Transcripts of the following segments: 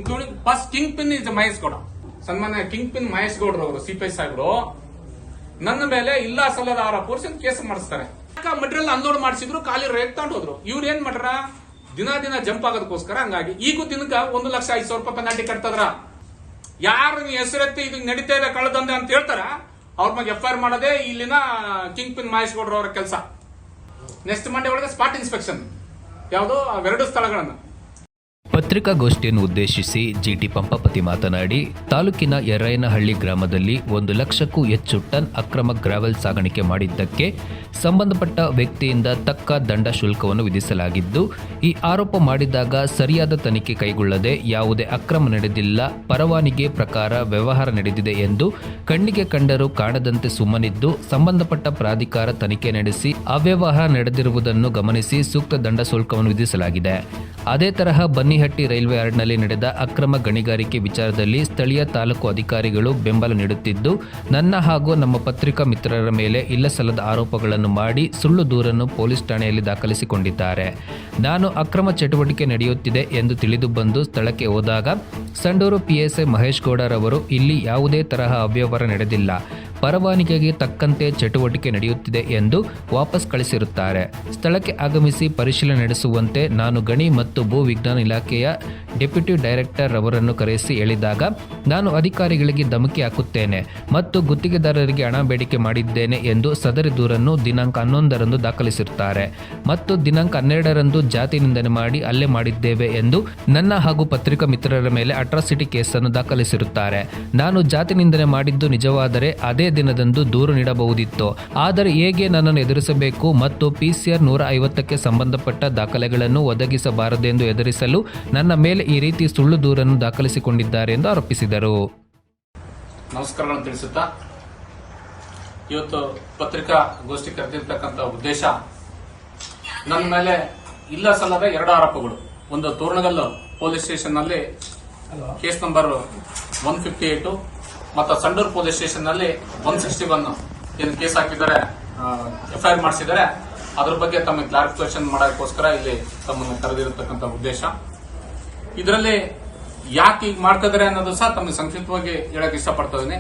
including first kingpin is Mahesh Gowda. ಸನ್ಮಾನ್ಯ king Mahesh ಗೌಡ್ರವರು CPI ಸಾಹೇಬರು ನನ್ನ ಮೇಲೆ ಇಲ್ಲ ಸಲ್ಲದ ಆರೋಪ ಹೊರಿಸಿ ಕೇಸ್ ಮಾಡಿಸ್ತಾರೆ. ಮಟೀರಿಯಲ್ ಅನ್ಲೋಡ್ ಮಾಡಿಸಿದ್ರು, ಖಾಲಿ ರೇಟ್ ತಗೊಂಡು ಹೋದ್ರು. ಇವ್ರು ಏನ್ ಮಾಡ್ರ, ದಿನ ಜಂಪ್ ಆಗೋದಕ್ಕೋಸ್ಕರ ಹಂಗಾಗಿ ಈಗೂ ದಿನಕ್ಕ 1,05,000 ರೂಪಾಯಿ ಪೆನಾಲ್ಟಿ ಕಟ್ತದ್ರ. ಯಾರು ಹೆಸರೆತ್ತಿ ಇದು ನಡೀತಾ ಇದೆ ಕಳ್ಳದಂದೆ ಅಂತ ಹೇಳ್ತಾರ ಅವ್ರ ಮ್ಯಾಗ FIR ಮಾಡೋದೇ ಇಲ್ಲಿನ ಕಿಂಗ್ ಮಹೇಶ್ ಗೌಡ್ರವರ ಕೆಲಸ. ನೆಕ್ಸ್ಟ್ ಮಂಡೇ ಒಳಗೆ ಸ್ಪಾಟ್ ಇನ್ಸ್ಪೆಕ್ಷನ್ ಯಾವುದು ಅವೆರಡು ಸ್ಥಳಗಳನ್ನು. ಪತ್ರಿಕಾಗೋಷ್ಠಿಯನ್ನು ಉದ್ದೇಶಿಸಿ ಜಿಟಿ ಪಂಪಾಪತಿ ಮಾತನಾಡಿ, ತಾಲೂಕಿನ ಯರ್ರಾಯನಹಳ್ಳಿ ಗ್ರಾಮದಲ್ಲಿ 1 ಲಕ್ಷಕ್ಕೂ ಹೆಚ್ಚು ಟನ್ ಅಕ್ರಮ ಗ್ರಾವೆಲ್ ಸಾಗಾಣಿಕೆ ಮಾಡಿದ್ದಕ್ಕೆ ಸಂಬಂಧಪಟ್ಟ ವ್ಯಕ್ತಿಯಿಂದ ತಕ್ಕ ದಂಡ ಶುಲ್ಕವನ್ನು ವಿಧಿಸಲಾಗಿದ್ದು, ಈ ಆರೋಪ ಮಾಡಿದಾಗ ಸರಿಯಾದ ತನಿಖೆ ಕೈಗೊಳ್ಳದೆ ಯಾವುದೇ ಅಕ್ರಮ ನಡೆದಿಲ್ಲ, ಪರವಾನಗಿ ಪ್ರಕಾರ ವ್ಯವಹಾರ ನಡೆದಿದೆ ಎಂದು ಕಣ್ಣಿಗೆ ಕಂಡರೂ ಕಾಣದಂತೆ ಸುಮ್ಮನಿದ್ದು ಸಂಬಂಧಪಟ್ಟ ಪ್ರಾಧಿಕಾರ ತನಿಖೆ ನಡೆಸಿ ಅವ್ಯವಹಾರ ನಡೆದಿರುವುದನ್ನು ಗಮನಿಸಿ ಸೂಕ್ತ ದಂಡ ಶುಲ್ಕವನ್ನು ವಿಧಿಸಲಾಗಿದೆ. ಅದೇ ತರಹ ಬನ್ನಿಹಟ್ಟಿ ರೈಲ್ವೆ ಯಾರ್ಡ್ನಲ್ಲಿ ನಡೆದ ಅಕ್ರಮ ಗಣಿಗಾರಿಕೆ ವಿಚಾರದಲ್ಲಿ ಸ್ಥಳೀಯ ತಾಲೂಕು ಅಧಿಕಾರಿಗಳು ಬೆಂಬಲ ನೀಡುತ್ತಿದ್ದು, ನನ್ನ ಹಾಗೂ ನಮ್ಮ ಪತ್ರಿಕಾ ಮಿತ್ರರ ಮೇಲೆ ಇಲ್ಲಸಲ್ಲದ ಆರೋಪಗಳನ್ನು ಮಾಡಿ ಸುಳ್ಳು ದೂರನ್ನು ಪೊಲೀಸ್ ಠಾಣೆಯಲ್ಲಿ ದಾಖಲಿಸಿಕೊಂಡಿದ್ದಾರೆ. ನಾನು ಅಕ್ರಮ ಚಟುವಟಿಕೆ ನಡೆಯುತ್ತಿದೆ ಎಂದು ತಿಳಿದು ಬಂದು ಸ್ಥಳಕ್ಕೆ ಹೋದಾಗ ಸಂಡೂರು PSI ಮಹೇಶ್ ಗೌಡರವರು ಇಲ್ಲಿ ಯಾವುದೇ ತರಹ ಅವ್ಯವಹಾರ ನಡೆದಿಲ್ಲ, ಪರವಾನಗಿಗೆ ತಕ್ಕಂತೆ ಚಟುವಟಿಕೆ ನಡೆಯುತ್ತಿದೆ ಎಂದು ವಾಪಸ್ ಕಳಿಸಿರುತ್ತಾರೆ. ಸ್ಥಳಕ್ಕೆ ಆಗಮಿಸಿ ಪರಿಶೀಲನೆ ನಡೆಸುವಂತೆ ನಾನು ಗಣಿ ಮತ್ತು ಭೂ ವಿಜ್ಞಾನ ಇಲಾಖೆಯ ಡೆಪ್ಯೂಟಿ ಡೈರೆಕ್ಟರ್ ಅವರನ್ನು ಕರೆಸಿ ಹೇಳಿದಾಗ, ನಾನು ಅಧಿಕಾರಿಗಳಿಗೆ ಧಮಕಿ ಹಾಕುತ್ತೇನೆ ಮತ್ತು ಗುತ್ತಿಗೆದಾರರಿಗೆ ಹಣ ಬೇಡಿಕೆ ಮಾಡಿದ್ದೇನೆ ಎಂದು ಸದರಿ ದೂರನ್ನು ದಿನಾಂಕ 11ರಂದು ದಾಖಲಿಸಿರುತ್ತಾರೆ ಮತ್ತು ದಿನಾಂಕ 12ರಂದು ಜಾತಿ ನಿಂದನೆ ಮಾಡಿ ಹಲ್ಲೆ ಮಾಡಿದ್ದೇವೆ ಎಂದು ನನ್ನ ಹಾಗೂ ಪತ್ರಿಕಾ ಮಿತ್ರರ ಮೇಲೆ ಅಟ್ರಾಸಿಟಿ ಕೇಸನ್ನು ದಾಖಲಿಸಿರುತ್ತಾರೆ. ನಾನು ಜಾತಿ ನಿಂದನೆ ಮಾಡಿದ್ದು ನಿಜವಾದರೆ ಅದೇ ದಿನದಂದು ದೂರು ನೀಡಬಹುದಿತ್ತು, ಆದರೆ ಹೇಗೆ ನನ್ನನ್ನು ಎದುರಿಸಬೇಕು ಮತ್ತು PCR 150ಕ್ಕೆ ಸಂಬಂಧಪಟ್ಟ ದಾಖಲೆಗಳನ್ನು ಒದಗಿಸಬಾರದೆಂದು ಎದುರಿಸಲು ನನ್ನ ಮೇಲೆ ಈ ರೀತಿ ಸುಳ್ಳು ದೂರನ್ನು ದಾಖಲಿಸಿಕೊಂಡಿದ್ದಾರೆ ಎಂದು ಆರೋಪಿಸಿದರು. ನಮಸ್ಕಾರಗಳನ್ನು ತಿಳಿಸುತ್ತಾ, ಇವತ್ತು ಪತ್ರಿಕಾಗೋಷ್ಠಿ ಕರೆದಿರ್ತಕ್ಕಂಥ ಉದ್ದೇಶ, ನನ್ನ ಮೇಲೆ ಇಲ್ಲ ಸಲ್ಲದ 2 ಆರೋಪಗಳು. ಒಂದು ತೋರಣಗಲ್ಲು ಪೊಲೀಸ್ ಸ್ಟೇಷನ್ ನಲ್ಲಿ ಕೇಸ್ ನಂಬರ್ 158 ಮತ್ತು ಸಂಡೂರು ಪೊಲೀಸ್ ಸ್ಟೇಷನ್ ನಲ್ಲಿ 161 ಏನು ಕೇಸ್ ಹಾಕಿದ್ದಾರೆ, FIR ಮಾಡಿಸಿದ್ದಾರೆ. ಅದ್ರ ಬಗ್ಗೆ ತಮಗೆ ಕ್ಲಾರಿಫಿಕೇಶನ್ ಮಾಡೋಕ್ಕೋಸ್ಕರ ಇಲ್ಲಿ ತಮ್ಮನ್ನು ಕರೆದಿರತಕ್ಕಂಥ ಉದ್ದೇಶ. ಇದರಲ್ಲಿ ಯಾಕೆ ಈಗ ಮಾಡ್ತಾ ಇದಾರೆ ಅನ್ನೋದು ಸಹ ತಮಗೆ ಸಂಕ್ಷಿಪ್ತವಾಗಿ ಹೇಳಕ್ ಇಷ್ಟಪಡ್ತಾ ಇದ್ದೀನಿ.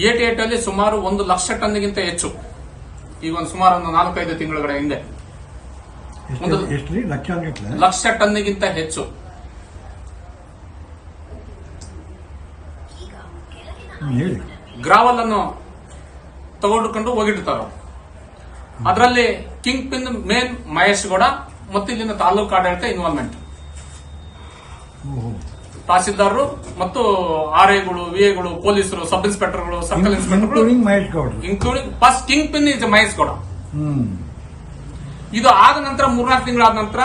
88 ಅಲ್ಲಿ ಸುಮಾರು 1 ಲಕ್ಷ ಟನ್ಗಿಂತ ಹೆಚ್ಚು, ಈಗ ಒಂದು ಸುಮಾರು 4-5 ತಿಂಗಳ ಹಿಂದೆ 1 ಲಕ್ಷ ಟನ್ಗಿಂತ ಹೆಚ್ಚು ಗ್ರಾವಲ್ ಅನ್ನು ತಗೊಂಡುಕೊಂಡು ಹೋಗಿರ್ತಾರೆ. ಅದರಲ್ಲಿ king pin main Mahesh Gowda ಮತ್ತು ಇಲ್ಲಿನ ತಾಲೂಕು ಆಡಳಿತ ಇನ್ವಾಲ್ವ್ಮೆಂಟ್, ತಹಸೀಲ್ದಾರರು ಮತ್ತು RIಗಳು, VAಗಳು, ಪೊಲೀಸರು, ಸಬ್ ಇನ್ಸ್ಪೆಕ್ಟರ್ಗಳು, ಸರ್ಕಲ್ ಇನ್ಸ್ಪೆಕ್ಟರ್ಗಳು, including first kingpin is Mahesh Gowda. ಇದು ಆದ ನಂತರ 3-4 ತಿಂಗಳಾದ ನಂತರ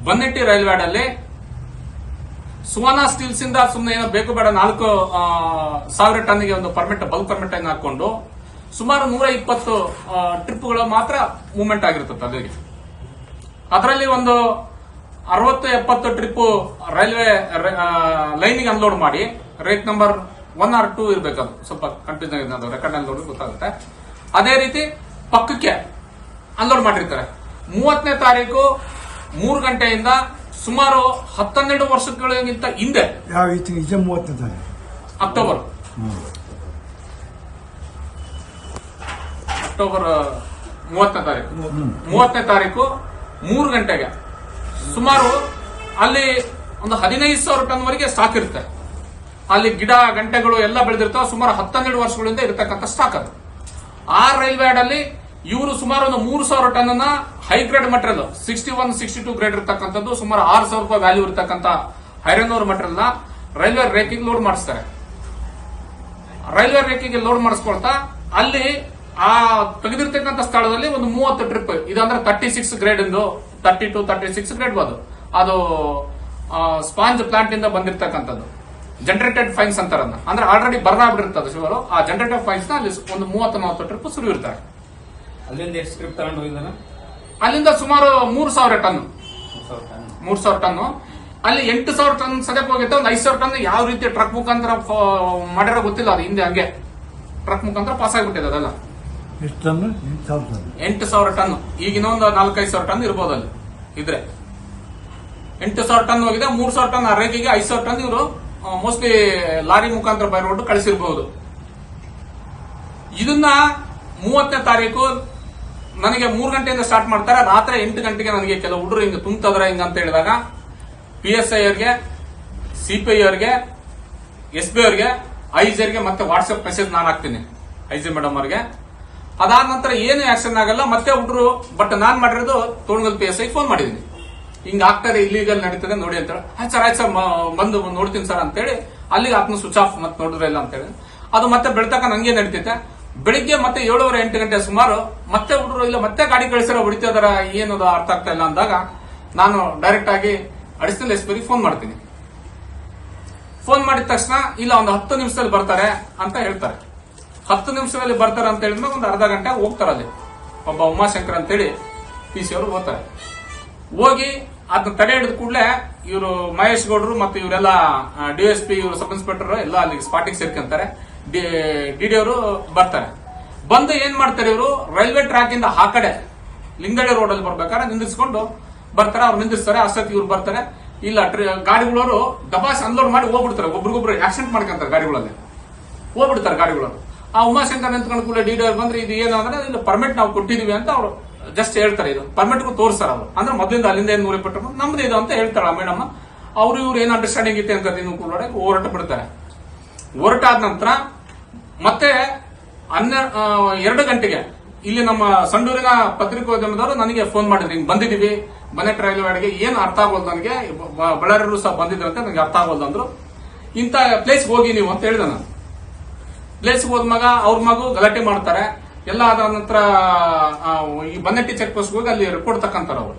ಬನ್ನೆಟ್ಟಿ ರೈಲ್ವೆ ಅಲ್ಲಿ ಸುವರ್ಣ ಸ್ಟೀಲ್ಸ್ ಇಂದ ಸುಮ್ಮನೆ ಏನೋ ಬೇಕು ಬೇಡ 4,000 ಟನ್ಗೆ ಒಂದು ಪರ್ಮಿಟ್, ಬಲ್ಕ್ ಪರ್ಮಿಟ್ ಅನ್ನು ಹಾಕೊಂಡು ಸುಮಾರು 120 ಟ್ರಿಪ್ಗಳು ಮಾತ್ರ ಮೂವ್ಮೆಂಟ್ ಆಗಿರ್ತದೆ ಅಲ್ಲಿಗೆ. ಅದರಲ್ಲಿ ಒಂದು 60-70 ಟ್ರಿಪ್ ರೈಲ್ವೆ ಲೈನಿಗೆ ಅನ್ಲೋಡ್ ಮಾಡಿ ರೇಟ್ ನಂಬರ್ 1 or 2 ಇರಬೇಕದು, ಸ್ವಲ್ಪ ಕನ್ಫ್ಯೂಷನ್ ಇದೆ, ರೆಕಾರ್ಡ್ ಅಲ್ಲಿ ನೋಡಿ ಗೊತ್ತಾಗುತ್ತೆ. ಅದೇ ರೀತಿ ಪಕ್ಕಕ್ಕೆ ಅನ್ಲೋಡ್ ಮಾಡಿರ್ತಾರೆ. 30ನೇ ತಾರೀಕು 3 ಗಂಟೆಯಿಂದ ಸುಮಾರು 12 ವರ್ಷಗಳಿಗಿಂತ ಹಿಂದೆ, ಅಕ್ಟೋಬರ್ 30ನೇ ತಾರೀಕು 3 ಗಂಟೆಗೆ ಸುಮಾರು ಅಲ್ಲಿ ಒಂದು 15,000 ಟನ್ ವರೆಗೆ ಸ್ಟಾಕ್ ಇರುತ್ತೆ. ಅಲ್ಲಿ ಗಿಡ ಗಂಟೆಗಳು ಎಲ್ಲ ಬೆಳೆದಿರ್ತಾವೆ. ಸುಮಾರು 12 ವರ್ಷಗಳಿಂದ ಇರತಕ್ಕಂಥ ಸ್ಟಾಕ್ ಅದು. ಆ ರೈಲ್ವೆ ಯಾರ್ಡ್ ಅಲ್ಲಿ ಇವರು ಸುಮಾರು ಒಂದು 3,000 ಟನ್ ಅನ್ನ ಹೈ ಗ್ರೇಡ್ ಮಟೀರಿಯಲ್ 61, 62 ಗ್ರೇಡ್ ಇರತಕ್ಕಂಥದ್ದು, ಸುಮಾರು 6,000 ರೂಪಾಯಿ ವ್ಯಾಲ್ಯೂ ಇರತಕ್ಕಂಥ ಐರನ್ ಓರ್ ಮಟೀರಿಯಲ್ ನ ರೈಲ್ವೆ ರೇಕಿಗೆ ಲೋಡ್ ಮಾಡಿಸ್ತಾರೆ. ರೈಲ್ವೆ ರೇಕಿಗೆ ಲೋಡ್ ಮಾಡಿಸ್ಕೊಳ್ತಾ ಅಲ್ಲಿ ಆ ತೆಗೆದಿರ್ತಕ್ಕಂಥ ಸ್ಥಳದಲ್ಲಿ ಒಂದು 30 ಟ್ರಿಪ್, ಇದಂದ್ರೆ 36 ಗ್ರೇಡ್ ಇಂದು, 32, 36 ಗ್ರೇಡ್ ಅದು ಸ್ಪಾಂಜ್ ಪ್ಲಾಂಟ್ ಇಂದ ಬಂದಿರತಕ್ಕಂಥದ್ದು. ಜನರೇಟೆಡ್ ಫೈನ್ಸ್ ಅಂತಾರನ್ನ, ಅಂದ್ರೆ ಆಲ್ರೆಡಿ ಬರ್ನ್ ಆಗ್ಬಿಟ್ಟಿರ್ತದೆ ಶಿವರು. ಆ ಜನರೇಟೆಡ್ ಫೈನ್ಸ್ ನ ಅಲ್ಲಿ ಒಂದು 30-40 ಟ್ರಿಪ್ ಸುರಿಯಿರ್ತಾರೆ. ಅಲ್ಲಿಂದ ಎಷ್ಟು ಸ್ಕ್ರಿಪ್ಟ್ ತಗೊಂಡು ಹೋಗಿದ್ದಾನೆ? ಅಲ್ಲಿಂದ ಸುಮಾರು 3,000 ಟನ್. ಅಲ್ಲಿ 8,000 ಟನ್ ಸದ್ಯಕ್ಕೆ ಹೋಗಿತ್ತು. ಒಂದು 5,000 ಟನ್ ಯಾವ ರೀತಿ ಟ್ರಕ್ ಮುಖಾಂತರ ಮಾಡಿರೋ ಗೊತ್ತಿಲ್ಲ, ಅದು ಹಿಂದೆ ಹಂಗೆ ಟ್ರಕ್ ಮುಖಾಂತರ ಪಾಸ್ ಆಗಿಬಿಟ್ಟಿದೆ. ಅದೆಲ್ಲ 8,000 ಟನ್. ಈಗ ಇನ್ನೊಂದು 4-5,000 ಟನ್ ಇರ್ಬೋದು ಅಲ್ಲಿ ಇದ್ರೆ. 8,000 ಟನ್ ಹೋಗಿದೆ. 3,000 ಟನ್ ಆ ರೇಖೆಗೆ 5,000 ಟನ್ ಇವರು ಮೋಸ್ಟ್ಲಿ ಲಾರಿ ಮುಖಾಂತರ ಬೈ ರೋಡ್ ಕಳಿಸಿರಬಹುದು. ಇದನ್ನ 30ನೇ ತಾರೀಕು ನನಗೆ 3 ಗಂಟೆಯಿಂದ ಸ್ಟಾರ್ಟ್ ಮಾಡ್ತಾರೆ. ರಾತ್ರಿ 8 ಗಂಟೆಗೆ ನನಗೆ ಕೆಲವು ಹುಡುಗರು ಹಿಂಗೆ ತುಂಬ್ತದ್ರ ಹಿಂಗ ಅಂತ ಹೇಳಿದಾಗ PSI ಅವ್ರಿಗೆ, CPI ಅವ್ರಿಗೆ, SB ಅವ್ರಿಗೆ, IG ಅವ್ರಿಗೆ ಮತ್ತೆ ವಾಟ್ಸ್ಆಪ್ ಮೆಸೇಜ್ ನಾನು ಹಾಕ್ತೀನಿ IG ಮೇಡಮ್ ಅವ್ರಿಗೆ. ಅದಾದ ನಂತರ ಏನು ಆಕ್ಷನ್ ಆಗಲ್ಲ. ಮತ್ತೆ ಹುಡುಗರು ಬಟ್ ನಾನ್ ಮಾಡಿರೋದು ತೋಣಗಲ್ PSI ಫೋನ್ ಮಾಡಿದೀನಿ, ಹಿಂಗ ಆಗ್ತಾರೆ, ಇಲ್ಲಿಗಲ್ ನಡೀತದೆ ನೋಡಿ ಅಂತ ಹೇಳಿ. ಆಯ್ತು ಸರ್ ಬಂದು ನೋಡ್ತೀನಿ ಸರ್ ಅಂತೇಳಿ ಅಲ್ಲಿಗೆ ಆತ್ಮ ಸ್ವಿಚ್ ಆಫ್ ಮತ್ತೆ ನೋಡಿದ್ರೆ ಇಲ್ಲ ಅಂತ ಹೇಳಿ ಅದು ಮತ್ತೆ ಬೆಳ್ತಕ ನಂಗೆ ನಡೀತೈತೆ. ಬೆಳಿಗ್ಗೆ ಮತ್ತೆ 7:30-8 ಗಂಟೆ ಸುಮಾರು ಮತ್ತೆ ಹುಡುಗರು ಇಲ್ಲ ಮತ್ತೆ ಗಾಡಿ ಕಳಿಸಿರೋ ಹೊಡಿತಾ ಇದಾರ, ಏನದು ಅರ್ಥ ಆಗ್ತಾ ಇಲ್ಲ ಅಂದಾಗ ನಾನು ಡೈರೆಕ್ಟ್ ಆಗಿ ಅಡಿಷನಲ್ SP ಫೋನ್ ಮಾಡ್ತೀನಿ. ಫೋನ್ ಮಾಡಿದ ತಕ್ಷಣ ಇಲ್ಲ ಒಂದು 10 ನಿಮಿಷದಲ್ಲಿ ಬರ್ತಾರೆ ಅಂತ ಹೇಳ್ತಾರೆ. 10 ನಿಮಿಷದಲ್ಲಿ ಬರ್ತಾರೆ ಅಂತ ಹೇಳಿದ್ಮೇಲೆ ಒಂದು ಅರ್ಧ ಗಂಟೆ ಹೋಗ್ತಾರೆ. ಅಲ್ಲಿ ಒಬ್ಬ ಉಮಾಶಂಕರ್ ಅಂತೇಳಿ PC ಅವರು ಹೋಗ್ತಾರೆ. ಹೋಗಿ ಅದನ್ನ ತಡೆ ಹಿಡಿದ ಕೂಡಲೇ ಇವರು ಮಹೇಶ್ ಗೌಡ್ರು ಮತ್ತು ಇವರೆಲ್ಲ DSP ಇವರು ಸಬ್ ಇನ್ಸ್ಪೆಕ್ಟರ್ ಎಲ್ಲ ಅಲ್ಲಿ ಸ್ಪಾಟಿಗೆ ಸೇರ್ಕೊಂತಾರೆ. DD ಅವರು ಬರ್ತಾರೆ. ಬಂದು ಏನ್ ಮಾಡ್ತಾರೆ, ಇವರು ರೈಲ್ವೆ ಟ್ರ್ಯಾಕ್ ಇಂದ ಆ ಕಡೆ ಲಿಂಗಳ್ಳಿ ರೋಡ್ ಅಲ್ಲಿ ಬರ್ಬೇಕಾದ್ರೆ ನಿಂದಿಸ್ಕೊಂಡು ಬರ್ತಾರೆ. ಅವ್ರು ನಿಂದಿಸ್ತಾರೆ. ಅಷ್ಟೊತ್ತಿಗೆ ಇವ್ರು ಬರ್ತಾರೆ. ಇಲ್ಲ ಗಾಡಿಗಳವರು ದಬಾಸ್ ಅನ್ಲೋಡ್ ಮಾಡಿ ಹೋಗ್ಬಿಡ್ತಾರೆ. ಒಬ್ರಿಗೊಬ್ರು ಆಕ್ಸಿಡೆಂಟ್ ಮಾಡ್ಕೊಂತಾರೆ ಗಾಡಿಗಳಲ್ಲಿ, ಹೋಗ್ಬಿಡ್ತಾರೆ ಗಾಡಿಗಳವರು. ಆ ಉಮಾಶಂಕರ್ ನಿಂತ್ಕೊಂಡು ಕೂಡ DD ಅವ್ರು ಬಂದ್ರೆ ಇದು ಏನು ಅಂದ್ರೆ ಇಲ್ಲ ಪರ್ಮಿಟ್ ನಾವು ಕೊಟ್ಟಿದೀವಿ ಅಂತ ಅವರು ಜಸ್ಟ್ ಹೇಳ್ತಾರೆ. ಇದು ಪರ್ಮಿಟ್ ತೋರಿಸ್ತಾರೆ ಅವರು. ಅಂದ್ರೆ ಮೊದಲಿಂದ ಅಲ್ಲಿಂದ ಏನು 120 ನಮ್ದು ಇದು ಅಂತ ಹೇಳ್ತಾಳ ಮೇಡಮ್. ಅವ್ರು ಇವ್ರು ಏನು ಅಂಡರ್ಸ್ಟ್ಯಾಂಡಿಂಗ್ ಇತ್ತೆ ಅಂತ ಕೂಡ ಹೊರಟು ಬಿಡ್ತಾರೆ. ಹೊರಟಾದ ನಂತರ ಮತ್ತೆ 2 ಗಂಟೆಗೆ ಇಲ್ಲಿ ನಮ್ಮ ಸಂಡೂರಿನ ಪತ್ರಿಕೋದ್ಯಮದವರು ನನಗೆ ಫೋನ್ ಮಾಡಿದ್ರು, ಹಿಂಗ್ ಬಂದಿದೀವಿ ಬನೆಟ್ ರೈಲ್ವೆ ಅಡಿಗೆ ಏನು ಅರ್ಥ ಆಗೋದು ನನಗೆ, ಬಳ್ಳಾರಿಯವರು ಸಹ ಬಂದಿದ್ರಂತೆ, ನನಗೆ ಅರ್ಥ ಆಗೋದು ಅಂದ್ರು. ಇಂಥ ಪ್ಲೇಸ್ ಹೋಗಿ ನೀವು ಅಂತ ಹೇಳಿದ ನಾನು. ಪ್ಲೇಸ್ ಹೋದ್ಮಾಗ ಅವ್ರ ಮಗು ಗಲಾಟೆ ಮಾಡ್ತಾರೆ. ಎಲ್ಲ ಆದ ನಂತರ ಈ ಬನ್ನೆಟ್ಟಿ ಚೆಕ್ ಪೋಸ್ಟ್ ಹೋಗಿ ಅಲ್ಲಿ ರಿಪೋರ್ಟ್ ತಕ್ಕಂತಾರ ಅವರು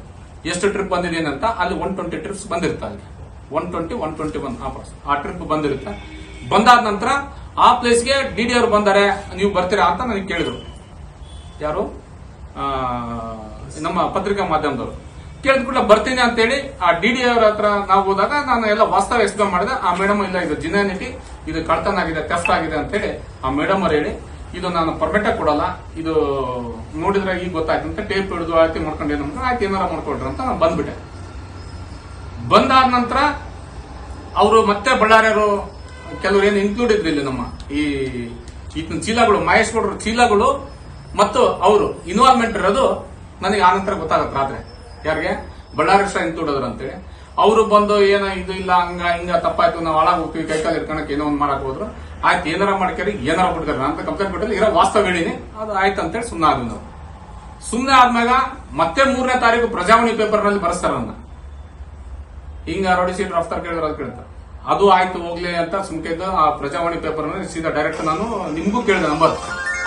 ಎಷ್ಟು ಟ್ರಿಪ್ ಬಂದಿದೆ ಅಂತ. ಅಲ್ಲಿ 120 ಟ್ರಿಪ್ಸ್ ಬಂದಿರುತ್ತೆ. ಅಲ್ಲಿ 120, 121 ಆ ಟ್ರಿಪ್ ಬಂದಿರುತ್ತೆ. ಬಂದಾದ ನಂತರ ಆ ಪ್ಲೇಸ್ಗೆ DD ಅವರು ಬಂದಾರೆ, ನೀವು ಬರ್ತೀರಾ ಅಂತ ನನಗೆ ಕೇಳಿದ್ರು. ಯಾರು ನಮ್ಮ ಪತ್ರಿಕಾ ಮಾಧ್ಯಮದವರು ಕೇಳಿದ ಕೂಡ ಬರ್ತೀನಿ ಅಂತೇಳಿ ಆ DD ಅವರ ಹತ್ರ ನಾವು ಹೋದಾಗ ನಾನು ಎಲ್ಲ ವಾಸ್ತವ ಎಕ್ಸ್ಪ್ಲೇನ್ ಮಾಡಿದೆ. ಆ ಮೇಡಮ್ ಇಲ್ಲ ಇದು ಜಿನಾನಿಟಿ, ಇದು ಕಳ್ತನ ಆಗಿದೆ, ಥೆಫ್ಟ್ ಆಗಿದೆ ಅಂತ ಹೇಳಿ ಆ ಮೇಡಮ್ ಅವ್ರು ಹೇಳಿ ಇದು ನಾನು ಪರ್ಮಿಟ್ ಕೊಡಲ್ಲ, ಇದು ನೋಡಿದ್ರೆ ಈಗ ಗೊತ್ತಾಯ್ತು ಅಂತ ಟೇಪ್ ಹಿಡಿದು ಆಯ್ತು ಮಾಡ್ಕೊಂಡು ಏನು ಆಯ್ತು ಏನಾರ ಮಾಡ್ಕೊಳ್ರಿ ಅಂತ ನಾನು ಬಂದ್ಬಿಟ್ಟೆ. ಬಂದಾದ ನಂತರ ಅವರು ಮತ್ತೆ ಬಳ್ಳಾರಿಯವರು ಕೆಲವರು ಏನು ಇನ್ಕ್ಲೂಡ್ ಇದ್ರು ಇಲ್ಲಿ ನಮ್ಮ ಈ ಚೀಲಗಳು, ಮಹೇಶ್ ಗೌಡ್ರ ಚೀಲಗಳು ಮತ್ತು ಅವರು ಇನ್ವಾಲ್ವ್ಮೆಂಟ್ ಇರೋದು ನನಗೆ ಆನಂತರ ಗೊತ್ತಾಗತ್ತೆ ರಾತ್ರಿ. ಯಾರಿಗೆ ಬಳ್ಳಾರಿ ಇನ್ಕ್ಲೂಡ್ ಅದ್ರ ಅಂತೇಳಿ ಅವರು ಬಂದು ಏನೋ ಇದು ಇಲ್ಲ ಹಂಗ ಹಿಂಗ ತಪ್ಪಾಯ್ತು, ನಾವು ಹಾಳಾಗಿ ಹೋಗ್ತೀವಿ, ಕೈಕಾಲು ಇಟ್ಕೊಳಕ್ ಏನೋ ಒಂದು ಮಾಡಕ್ ಹೋದ್ರು. ಆಯ್ತು ಏನಾರ ಮಾಡ್ಕೇರಿ ಏನಾರ ಬಿಡ್ತಾರೆ ಅಂತ ಕಂಪ್ಲೇಂಟ್ ಬಿಟ್ಟಲ್ಲಿ ಇರೋ ವಾಸ್ತವ ಹೇಳಿನಿ. ಅದು ಆಯ್ತು ಅಂತೇಳಿ ಸುಮ್ಮನೆ ಆದ್ವಿ ನಾವು. ಸುಮ್ಮನೆ ಆದ್ಮ್ಯಾಗ ಮತ್ತೆ 3ನೇ ತಾರೀಕು ಪ್ರಜಾವಾಣಿ ಪೇಪರ್ ನಲ್ಲಿ ಬರೆಸ್ತಾರ ನನ್ನ ಹಿಂಗ ರೋಡಿ ಸೀಟ್ ರಫ್ತಾರ್ ಕೇಳಿದ್ರೆ ಅದು ಕೇಳ್ತಾರೆ. ಅದು ಆಯ್ತು ಹೋಗ್ಲಿ ಅಂತ ಸುಮ್ಕಿದ್ದು ಆ ಪ್ರಜಾವಾಣಿ ಪೇಪರ್ ಸೀದಾ ಡೈರೆಕ್ಟ್ ನಾನು ನಿಮ್ಗೂ ಕೇಳಿದೆ ನಂಬರ್,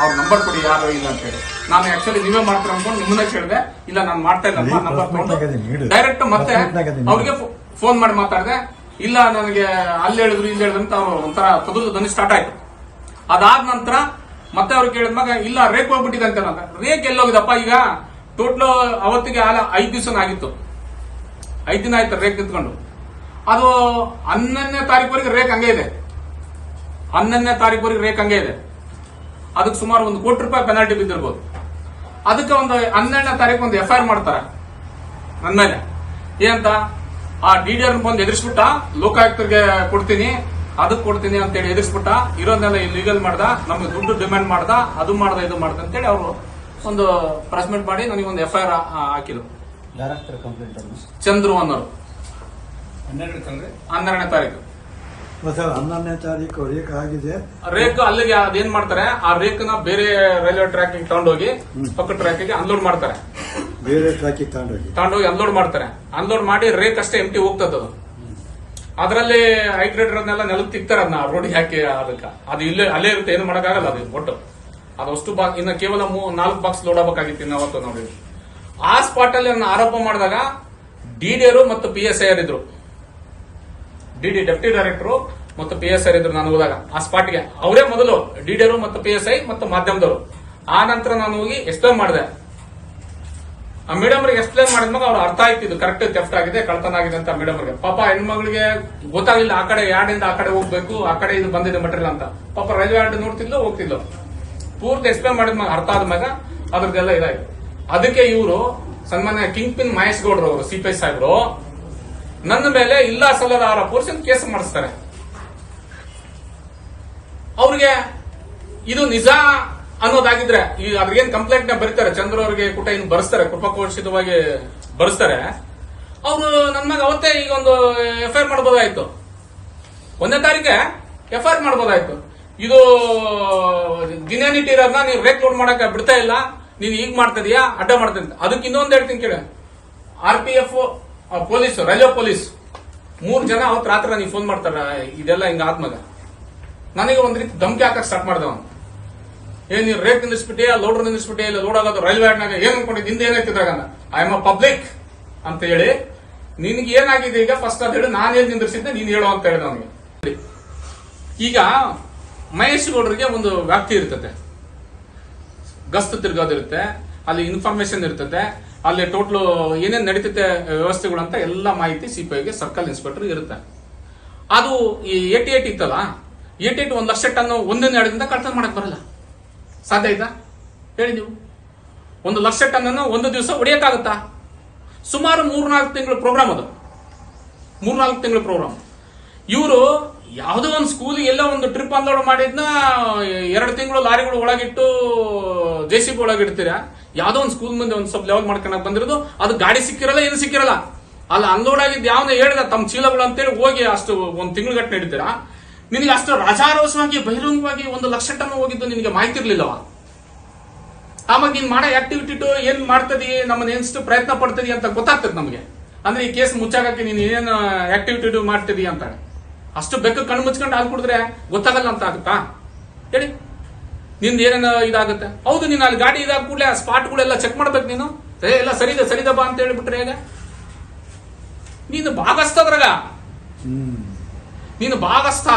ಅವ್ರ ನಂಬರ್ ಕೊಡಿ ಯಾರು ಇಲ್ಲ ಅಂತ ಹೇಳಿ. ನಾನು ಆಕ್ಚುಲಿ ನೀವೇ ಮಾಡ್ತೀರ ಅನ್ಕೊಂಡು ನಿಮ್ಮನ್ನ ಕೇಳಿದೆ. ಇಲ್ಲ ನಾನು ಮಾಡ್ತಾ ಇಲ್ಲ ನಂಬರ್ ತಗೊಂಡು ಡೈರೆಕ್ಟ್ ಮತ್ತೆ ಅವ್ರಿಗೆ ಫೋನ್ ಮಾಡಿ ಮಾತಾಡಿದೆ. ಇಲ್ಲ ನನಗೆ ಅಲ್ಲಿ ಹೇಳಿದ್ರು ಇಲ್ಲಿ ಹೇಳಿದ್ರು ಅಂತ ಅವ್ರು ಒಂಥರ ತೊದಲು ಧ್ವನಿ ಸ್ಟಾರ್ಟ್ ಆಯ್ತು. ಅದಾದ ನಂತರ ಮತ್ತೆ ಅವ್ರು ಕೇಳಿದ್ಮಾಗ ಇಲ್ಲ ರೇಕ್ ಹೋಗ್ಬಿಟ್ಟಿದೆ ಅಂತ. ರೇಕ್ ಎಲ್ಲೋಗಿದಪ್ಪ, ಈಗ ಟೋಟಲ್ ಅವತ್ತಿಗೆ 5 ದಿವಸ ಆಗಿತ್ತು, 5 ದಿನ ಆಯ್ತು ರೇಕ್ ನಿಂತ್ಕೊಂಡು. ಅದು 11ನೇ ತಾರೀಕುವರೆಗೆ ರೇಕ್ ಹಂಗೆ ಇದೆ. 11ನೇ ತಾರೀಕುವರೆಗೆ ರೇಕ್ ಹಂಗೆ ಇದೆ. ಅದಕ್ಕೆ ಸುಮಾರು 1 ಕೋಟಿ ರೂಪಾಯಿ ಪೆನಾಲ್ಟಿ ಬಿದ್ದಿರ್ಬೋದು. ಅದಕ್ಕೆ ಒಂದು 12ನೇ ತಾರೀಕು ಒಂದು FIR ಮಾಡ್ತಾರೆ ನನ್ನ ಮೇಲೆ. ಏನಂತ ಆ DD ಬಂದು ಎದುರಿಸ್ಬಿಟ್ಟ, ಲೋಕಾಯುಕ್ತರಿಗೆ ಕೊಡ್ತೀನಿ ಅದಕ್ಕೆ ಕೊಡ್ತೀನಿ ಅಂತೇಳಿ ಎದುರಿಸ್ಬಿಟ್ಟ, ಇರೋದನ್ನೆಲ್ಲ ಇಲ್ಲಿಗಲ್ ಮಾಡ್ದ, ನಮ್ಗೆ ದುಡ್ಡು ಡಿಮ್ಯಾಂಡ್ ಮಾಡ್ದ, ಅದು ಮಾಡ್ದ ಇದು ಮಾಡ್ದ ಅಂತೇಳಿ ಅವರು ಒಂದು ಪ್ರೆಸ್ ಮೀಟ್ ಮಾಡಿ ನನಗೆ ಒಂದು FIR ಹಾಕಿದ್ರು. ಚಂದ್ರು ಅನ್ನೋರು 12ನೇ ತಾರೀಕು. 11ನೇ ತಾರೀಕು ರೇಕ್ ಆಗಿದೆ. ರೇಕ್ ಅಲ್ಲಿಗೆ ಅದೇನ್ ಮಾಡ್ತಾರೆ, ಆ ರೇಕ್ ನ ಬೇರೆ ರೈಲ್ವೆ ಟ್ರ್ಯಾಕ್ ತಗೊಂಡೋಗಿ ಪಕ್ಕ ಟ್ರ್ಯಾಕಿಗೆ ಅನ್ಲೋಡ್ ಮಾಡ್ತಾರೆ. ಬೇರೆ ಟ್ರ್ಯಾಕಿಗೆ ತಗೊಂಡೋಗಿ ಅನ್ಲೋಡ್ ಮಾಡ್ತಾರೆ. ಅನ್ಲೋಡ್ ಮಾಡಿ ರೇಕ್ ಅಷ್ಟೇ ಎಂಟಿ ಹೋಗ್ತದ. ಅದರಲ್ಲಿ ಹೈಗ್ರೇಡ್ ಇರೋದನ್ನೆಲ್ಲ ನೆಲಕ್ಕೆ ತಿಕ್ತಾರೆ, ಅದನ್ನ ರೋಡಿಗೆ ಹಾಕಿ. ಅದಕ್ಕೆ ಅದು ಇಲ್ಲೇ ಅಲ್ಲೇ ಇರುತ್ತೆ, ಏನು ಮಾಡಕ್ಕಾಗಲ್ಲ. ಅದು ಒಟ್ಟು ಅದಷ್ಟು ಬಾಕ್ಸ್ ಇನ್ನು ಕೇವಲ 4 ಬಾಕ್ಸ್ ಲೋಡ್ ಆಗ್ಬೇಕಾಗಿತ್ತು ಇನ್ನು ಅವತ್ತು ನೋಡಿ. ಆ ಸ್ಪಾಟ್ ಅಲ್ಲಿ ನನ್ನ ಆರೋಪ ಮಾಡಿದಾಗ DD ಮತ್ತು PSI ಇದ್ರು, DD ಡೆಪ್ಟಿ ಡೈರೆಕ್ಟರ್ ಮತ್ತು PSI ಇದ್ರು. ನಾನು ಹೋದಾಗ ಆ ಸ್ಪಾಟ್ಗೆ ಅವರೇ ಮೊದಲು DD ಮತ್ತು PSI ಮತ್ತು ಮಾಧ್ಯಮದವರು. ಆ ನಂತರ ನಾನು ಹೋಗಿ ಎಕ್ಸ್ಪ್ಲೇನ್ ಮಾಡಿದೆ. ಆ ಮೇಡಮ್ ಅವ್ರಿಗೆ ಎಕ್ಸ್ಪ್ಲೇನ್ ಮಾಡಿದ್ಮಾಗ ಅವ್ರು ಅರ್ಥ ಆಯ್ತಿದ್ದು ಕರೆಕ್ಟ್ ಥೆಫ್ಟ್ ಆಗಿದೆ, ಕಳ್ತನ ಆಗಿದೆ ಅಂತ. ಮೇಡಮ್ ಅವ್ರಿಗೆ ಪಾಪ ಹೆಣ್ಮಗಳಿಗೆ ಗೊತ್ತಾಗಿಲ್ಲ, ಆ ಕಡೆ ಯಾರ್ಡಿಂದ ಆ ಕಡೆ ಹೋಗ್ಬೇಕು, ಆ ಕಡೆ ಇದು ಬಂದಿದೆ ಮಟೀರಿಯಲ್ ಅಂತ. ಪಾಪ ರೈಲ್ವೆ ಯಾರ್ಡ್ ನೋಡ್ತಿದ್ಲು ಹೋಗ್ತಿದ್ಲು. ಪೂರ್ತಿ ಎಕ್ಸ್ಪ್ಲೇನ್ ಮಾಡಿದ್ಮಾಗ ಅರ್ಥ ಆದ್ಮ್ಯಾಗ ಅದ್ರದ್ದೆಲ್ಲ ಇದಾಯ್ತು. ಅದಕ್ಕೆ ಇವರು ಸನ್ಮಾನ್ಯ ಕಿಂಗ್ ಪಿನ್ ಮಹೇಶ್ ಗೌಡ್ರು ಅವರು CPI ಸಾಹೇಬ್ರು ನನ್ನ ಮೇಲೆ ಇಲ್ಲ ಸಲ್ಲದ ಆರೋಪ ಕೇಸ್ ಮಾಡಿಸ್ತಾರೆ. ಅವ್ರಿಗೆ ಇದು ನಿಜ ಅನ್ನೋದಾಗಿದ್ರೆ ಅದ್ರಿಗೇನ್ ಕಂಪ್ಲೇಂಟ್ ನ ಬರೀತಾರೆ, ಚಂದ್ರ ಅವ್ರಿಗೆ ಕೂಟ ಇನ್ನು ಬರೆಸ್ತಾರೆ, ಕೃಪಾಕೋಶಿತವಾಗಿ ಬರೆಸ್ತಾರೆ. ಅವರು ನನ್ನ ಮಗ ಅವತ್ತೇ ಈಗ ಒಂದು FIR ಮಾಡಬಹುದಾಯ್ತು, 1ನೇ ತಾರೀಕೆ FIR ಮಾಡಬಹುದಾಯ್ತು. ಇದು ದಿನನಿಟಿ ಇರೋದನ್ನ ನೀವು ರೇಕ್ ಲೋಡ್ ಮಾಡಕ್ ಬಿಡ್ತಾ ಇಲ್ಲ, ನೀನ್ ಈಗ ಮಾಡ್ತಿದೀಯಾ, ಅಡ್ಡ ಮಾಡ್ತೀನಿ. ಅದಕ್ಕೆ ಇನ್ನೊಂದು ಹೇಳ್ತೀನಿ ಕೇಳಿ, RPF ಪೊಲೀಸ್, ರೈಲ್ವೆ ಪೊಲೀಸ್ 3 ಜನ ಅವತ್ತು ರಾತ್ರಿ ನನಗೆ ಫೋನ್ ಮಾಡ್ತಾರ, ಇದೆಲ್ಲ ಹಿಂಗ ಆತ್ಮಗ ನನಗೆ ಒಂದ್ ರೀತಿ ಧಮಕಿ ಹಾಕಕ್ ಸ್ಟಾರ್ಟ್ ಮಾಡ್ದವ. ಏನ್ ನೀವು ರೇಟ್ ನಿಲ್ಲಿಸ್ಬಿಟ್ಟೆ, ಲೋಡರ್ ನಿಲ್ಲಿಸ್ಬಿಟ್ಟೆ, ಇಲ್ಲ ಲೋಡ್ ಆಗೋದು ರೈಲ್ವೆ ಆಡ್ನಾಗ ಏನ್ ಅನ್ಕೊಂಡಿದ್ದು, ಹಿಂದೆ ಏನಾಯ್ತಿದ್ರಾಗ ಐ ಆಮ್ ಅ ಪಬ್ಲಿಕ್ ಅಂತ ಹೇಳಿ, ನಿನ್ಗೆ ಏನಾಗಿದೆ ಈಗ ಫಸ್ಟ್ ಅಂತ ಹೇಳಿ ನಾನು ಏನ್ ನಿಂದಿರ್ಸಿದ್ದೆ ನೀನ್ ಹೇಳೋ ಅಂತ ಹೇಳಿದ ನನಗೆ. ಈಗ ಮಹೇಶ್ ಗೌಡರಿಗೆ ಒಂದು ವ್ಯಾಪ್ತಿ ಇರ್ತದೆ, ಗಸ್ತು ತಿರ್ಗೋದಿರುತ್ತೆ, ಅಲ್ಲಿ ಇನ್ಫಾರ್ಮೇಶನ್ ಇರ್ತದೆ, ಅಲ್ಲಿ ಟೋಟಲ್ ಏನೇನ್ ನಡೀತೈತೆ ವ್ಯವಸ್ಥೆಗಳು ಅಂತ ಎಲ್ಲ ಮಾಹಿತಿ CPIಗೆ ಸರ್ಕಲ್ ಇನ್ಸ್ಪೆಕ್ಟರ್ ಇರುತ್ತೆ. ಅದು ಈ 88 ಇತ್ತಲ್ಲ, 88 1 ಲಕ್ಷ ಟನ್ ಒಂದನೇ ಅಡದಿಂದ ಕಳ್ತನ ಮಾಡಕ್ ಬರಲ್ಲ, ಸಾಧ್ಯ ಆಯ್ತಾ ಹೇಳಿ ನೀವು? 1 ಲಕ್ಷ ಟನ್ ಅನ್ನು ಒಂದು ದಿವಸ ಹೊಡೆಯಕ್ಕಾಗುತ್ತಾ? ಸುಮಾರು 3-4 ತಿಂಗಳ ಪ್ರೋಗ್ರಾಮ್ ಅದು, 3-4 ತಿಂಗಳ ಪ್ರೋಗ್ರಾಮ್. ಇವರು ಯಾವುದೋ ಒಂದು ಸ್ಕೂಲ್ ಎಲ್ಲ ಒಂದು ಟ್ರಿಪ್ ಅನ್ಲೋಡ್ ಮಾಡಿದ್ನ 2 ತಿಂಗಳು ಲಾರಿಗಳು ಒಳಗಿಟ್ಟು JCB ಒಳಗಿಡ್ತೀರಾ, ಯಾವ್ದೋ ಒಂದು ಸ್ಕೂಲ್ ಮುಂದೆ ಒಂದು ಸ್ವಲ್ಪ ಲೆವೆಲ್ ಮಾಡ್ಕೊಂಡ್ ಬಂದಿರೋದು, ಅದು ಗಾಡಿ ಸಿಕ್ಕಿರಲ್ಲ, ಏನು ಸಿಕ್ಕಿರಲ್ಲ, ಅಲ್ಲಿ ಅನ್ಲೋಡ್ ಆಗಿದ್ದು ಯಾವನ ಹೇಳಿದ ತಮ್ಮ ಚೀಲಗಳು ಅಂತೇಳಿ ಹೋಗಿ ಅಷ್ಟು 1 ತಿಂಗಳು ಗಟ್ಟೆ ನಡೀತೀರಾ. ನಿನಗೆ ಅಷ್ಟು ರಾಜಾರೋಷವಾಗಿ ಬಹಿರಂಗವಾಗಿ 1 ಲಕ್ಷ ಟನ್ ಹೋಗಿದ್ದು ನಿನಗೆ ಮಾಹಿತಿ ಇರ್ಲಿಲ್ಲವ. ಆವಾಗ ನೀನ್ ಮಾಡೋ ಆಕ್ಟಿವಿಟಿ ಏನ್ ಮಾಡ್ತದಿ, ನಮ್ಮನ್ನ ಎಷ್ಟು ಪ್ರಯತ್ನ ಪಡ್ತದಿ ಅಂತ ಗೊತ್ತಾಗ್ತದೆ ನಮಗೆ. ಅಂದ್ರೆ ಈ ಕೇಸ್ ಮುಚ್ಚಾಕಕ್ಕೆ ನೀನ್ ಏನ್ ಆಕ್ಟಿವಿಟಿ ಮಾಡ್ತಿದಿ ಅಂತ ಅಷ್ಟು ಬೆಕ್ಕ ಕಣ್ಣು ಮುಚ್ಕೊಂಡು ಹಾಲು ಕುಡಿದ್ರೆ ಗೊತ್ತಾಗಲ್ಲ ಅಂತ ಆಗುತ್ತಾ ಹೇಳಿ? ನಿಂದ ಏನೇನ ಇದಾಗುತ್ತೆ? ಹೌದು, ನೀನು ಅಲ್ಲಿ ಗಾಡಿ ಇದಾಗ ಕೂಡಲೇ ಸ್ಪಾಟ್ಗಳೆಲ್ಲ ಚೆಕ್ ಮಾಡ್ಬೇಕು. ನೀನು ಎಲ್ಲ ಸರಿದ ಬಾ ಅಂತ ಹೇಳಿಬಿಟ್ರೆ ಹೇಗೆ? ನೀನು ಭಾಗಸ್ಥದ್ರಾಗ, ನೀನು ಭಾಗಸ್ಥ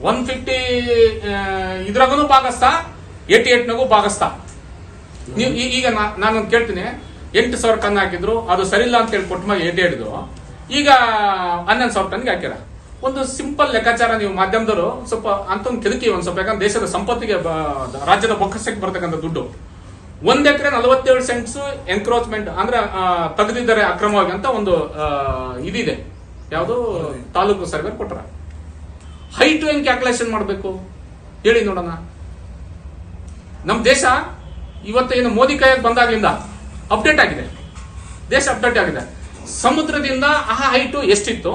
150 ಇದ್ರಾಗೂ ಭಾಗಸ್ಥ, 88ನಾಗೂ ಭಾಗಸ್ಥ. ನೀವು ಈಗ ನಾನು ಕೇಳ್ತೀನಿ, 8,000 ಟನ್ ಹಾಕಿದ್ರು, ಅದು ಸರಿಲ್ಲ ಅಂತ ಹೇಳಿ ಕೊಟ್ಟ ಮೇಲೆ 88 ಈಗ 11,000 ಟನ್ಗೆ ಹಾಕ್ಯಾರ. ಒಂದು ಸಿಂಪಲ್ ಲೆಕ್ಕಾಚಾರ ನೀವು ಮಾಧ್ಯಮದವರು ಸ್ವಲ್ಪ ಅಂತ ಒಂದು ಕೆದಕಿ ಒಂದ್ ಸ್ವಲ್ಪ, ಯಾಕಂದ್ರೆ ದೇಶದ ಸಂಪತ್ತಿಗೆ ರಾಜ್ಯದ ಬೊಕ್ಕಸಕ್ಕೆ ಬರ್ತಕ್ಕಂಥ ದುಡ್ಡು 1 ಎಕರೆ 47 ಸೆಂಟ್ಸ್ ಎನ್ಕ್ರೋಚ್ಮೆಂಟ್ ಅಂದ್ರೆ ತೆಗೆದಿದ್ದಾರೆ ಅಕ್ರಮವಾಗಿ ಅಂತ ಒಂದು ಇದಿದೆ. ಯಾವುದು ತಾಲೂಕು ಸರ್ವೆ ಕೊಟ್ರ. ಹೈಟ್ ಹೆಂಗ್ ಕ್ಯಾಲ್ಕುಲೇಷನ್ ಮಾಡಬೇಕು ಹೇಳಿ ನೋಡೋಣ. ನಮ್ ದೇಶ ಇವತ್ತೇನು ಮೋದಿ ಕೈಯಾಗಿ ಬಂದಾಗ್ಲಿಂದ ಅಪ್ಡೇಟ್ ಆಗಿದೆ, ದೇಶ ಅಪ್ಡೇಟ್ ಆಗಿದೆ. ಸಮುದ್ರದಿಂದ ಆ ಹೈಟು ಎಷ್ಟಿತ್ತು,